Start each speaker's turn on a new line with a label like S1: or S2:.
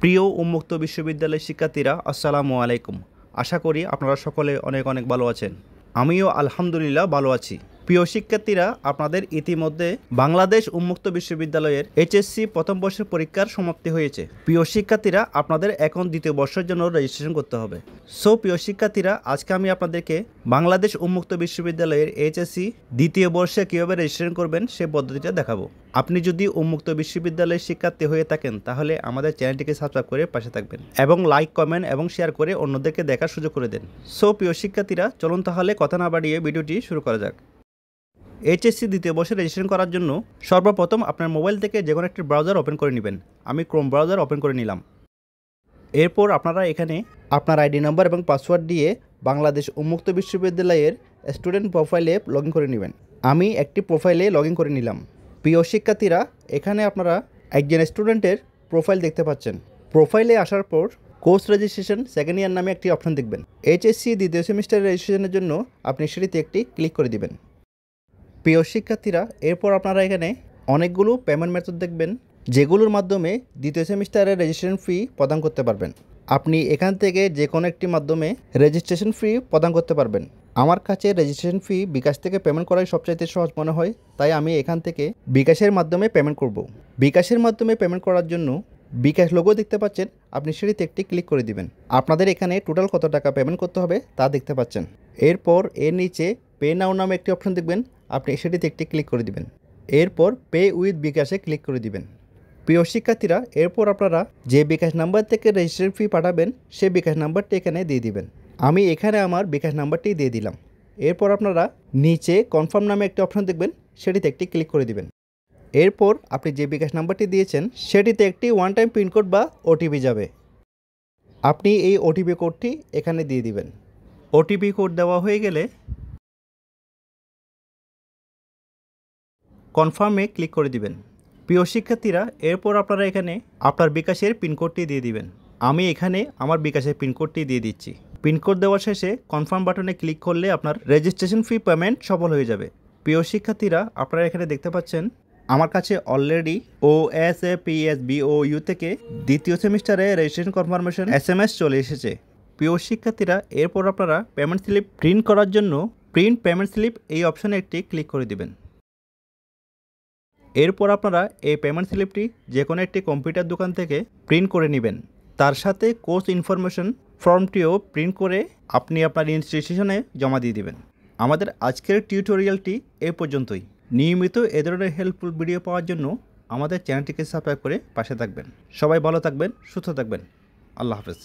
S1: প্রিয় উন্মুক্ত বিশ্ববিদ্যালয়ের শিক্ষার্থীরা আসসালামু আলাইকুম। আশা করি আপনারা সকলে অনেক অনেক ভালো আছেন। আমিও আলহামদুলিল্লাহ ভালো আছি। প্রিয় শিক্ষার্থীরা, আপনাদের ইতিমধ্যে বাংলাদেশ উন্মুক্ত বিশ্ববিদ্যালয়ের এইচএসসি প্রথম বর্ষের পরীক্ষার সমাপ্তি হয়েছে। প্রিয় শিক্ষার্থীরা, আপনাদের এখন দ্বিতীয় বর্ষের জন্য রেজিস্ট্রেশন করতে হবে। প্রিয় শিক্ষার্থীরা, আজকে আমি আপনাদেরকে বাংলাদেশ উন্মুক্ত বিশ্ববিদ্যালয়ের এইচএসসি দ্বিতীয় বর্ষে কীভাবে রেজিস্ট্রেশন করবেন সে পদ্ধতিটা দেখাবো। আপনি যদি উন্মুক্ত বিশ্ববিদ্যালয়ের শিক্ষার্থী হয়ে থাকেন তাহলে আমাদের চ্যানেলটিকে সাবস্ক্রাইব করে পাশে থাকবেন এবং লাইক, কমেন্ট এবং শেয়ার করে অন্যদেরকে দেখার সুযোগ করে দেন। প্রিয় শিক্ষার্থীরা, চলুন তাহলে কথা না বাড়িয়ে ভিডিওটি শুরু করা যাক। এইচএসসি দ্বিতীয় বর্ষে রেজিস্ট্রেশন করার জন্য সর্বপ্রথম আপনার মোবাইল থেকে যে কোনো একটি ব্রাউজার ওপেন করে নেবেন। আমি ক্রোম ব্রাউজার ওপেন করে নিলাম। এরপর আপনারা এখানে আপনার আইডি নাম্বার এবং পাসওয়ার্ড দিয়ে বাংলাদেশ উন্মুক্ত বিশ্ববিদ্যালয়ের স্টুডেন্ট প্রোফাইলে লগ ইন করে নেবেন। আমি একটি প্রোফাইলে লগ ইন করে নিলাম। প্রিয় শিক্ষার্থীরা, এখানে আপনারা একজন স্টুডেন্টের প্রোফাইল দেখতে পাচ্ছেন। প্রোফাইলে আসার পর কোর্স রেজিস্ট্রেশন সেকেন্ড ইয়ার নামে একটি অপশন দেখবেন। এইচএসসি দ্বিতীয় সেমিস্টার রেজিস্ট্রেশনের জন্য আপনি সেটিতে একটি ক্লিক করে দিবেন। প্রিয় শিক্ষার্থীরা, এরপর আপনারা এখানে অনেকগুলো পেমেন্ট মেথড দেখবেন যেগুলোর মাধ্যমে দ্বিতীয় সেমিস্টারের রেজিস্ট্রেশন ফি প্রদান করতে পারবেন। আপনি এখান থেকে যে কোনো একটি মাধ্যমে রেজিস্ট্রেশন ফি প্রদান করতে পারবেন। আমার কাছে রেজিস্ট্রেশন ফি বিকাশ থেকে পেমেন্ট করাই সবচাইতে সহজ মনে হয়, তাই আমি এখান থেকে বিকাশের মাধ্যমে পেমেন্ট করব। বিকাশের মাধ্যমে পেমেন্ট করার জন্য বিকাশ লোগো দেখতে পাচ্ছেন, আপনি সেটিতে একটি ক্লিক করে দিবেন। আপনাদের এখানে টোটাল কত টাকা পেমেন্ট করতে হবে তা দেখতে পাচ্ছেন। এরপর এর নিচে পে নাও নামে একটি অপশন দেখবেন, আপনি সেটিতে একটি ক্লিক করে দিবেন। এরপর পে উইথ বিকাশে ক্লিক করে দিবেন। প্রিয় শিক্ষার্থীরা, এরপর আপনারা যে বিকাশ নাম্বার থেকে রেজিস্ট্রেশন ফি পাঠাবেন সেই বিকাশ নাম্বারটি এখানে দিয়ে দিবেন। আমি এখানে আমার বিকাশ নাম্বারটি দিয়ে দিলাম। এরপর আপনারা নিচে কনফার্ম নামে একটি অপশন দেখবেন, সেটিতে একটি ক্লিক করে দিবেন। এরপর আপনি যে বিকাশ নাম্বারটি দিয়েছেন সেটিতে একটি ওয়ান টাইম পিনকোড বা ওটিপি যাবে। আপনি এই ওটিপি কোডটি এখানে দিয়ে দিবেন। ওটিপি কোড দেওয়া হয়ে গেলে কনফার্মে ক্লিক করে দিবেন। প্রিয় শিক্ষার্থীরা, এরপর আপনারা এখানে আপনার বিকাশের পিনকোডটি দিয়ে দিবেন। আমি এখানে আমার বিকাশের পিনকোডটি দিয়ে দিচ্ছি। পিনকোড দেওয়ার শেষে কনফার্ম বাটনে ক্লিক করলে আপনার রেজিস্ট্রেশন ফি পেমেন্ট সফল হয়ে যাবে। প্রিয় শিক্ষার্থীরা, আপনারা এখানে দেখতে পাচ্ছেন আমার কাছে অলরেডি OSAPSBOU থেকে দ্বিতীয় সেমিস্টারে রেজিস্ট্রেশন কনফার্মেশন SMS চলে এসেছে। প্রিয় শিক্ষার্থীরা, এরপর আপনারা পেমেন্ট স্লিপ প্রিন্ট করার জন্য প্রিন্ট পেমেন্ট স্লিপ এই অপশনে একটি ক্লিক করে দিবেন। এরপর আপনারা এই পেমেন্ট স্লিপটি যে কোনো একটি কম্পিউটার দোকান থেকে প্রিন্ট করে নেবেন। তার সাথে কোর্স ইনফরমেশন ফর্মটিও প্রিন্ট করে আপনি আপনার ইনস্টিটিউশনে জমা দিয়ে দিবেন। আমাদের আজকের টিউটোরিয়ালটি এ পর্যন্তই। নিয়মিত এ ধরনের হেল্পফুল ভিডিও পাওয়ার জন্য আমাদের চ্যানেলটিকে সাবস্ক্রাইব করে পাশে থাকবেন। সবাই ভালো থাকবেন, সুস্থ থাকবেন। আল্লাহ হাফেজ।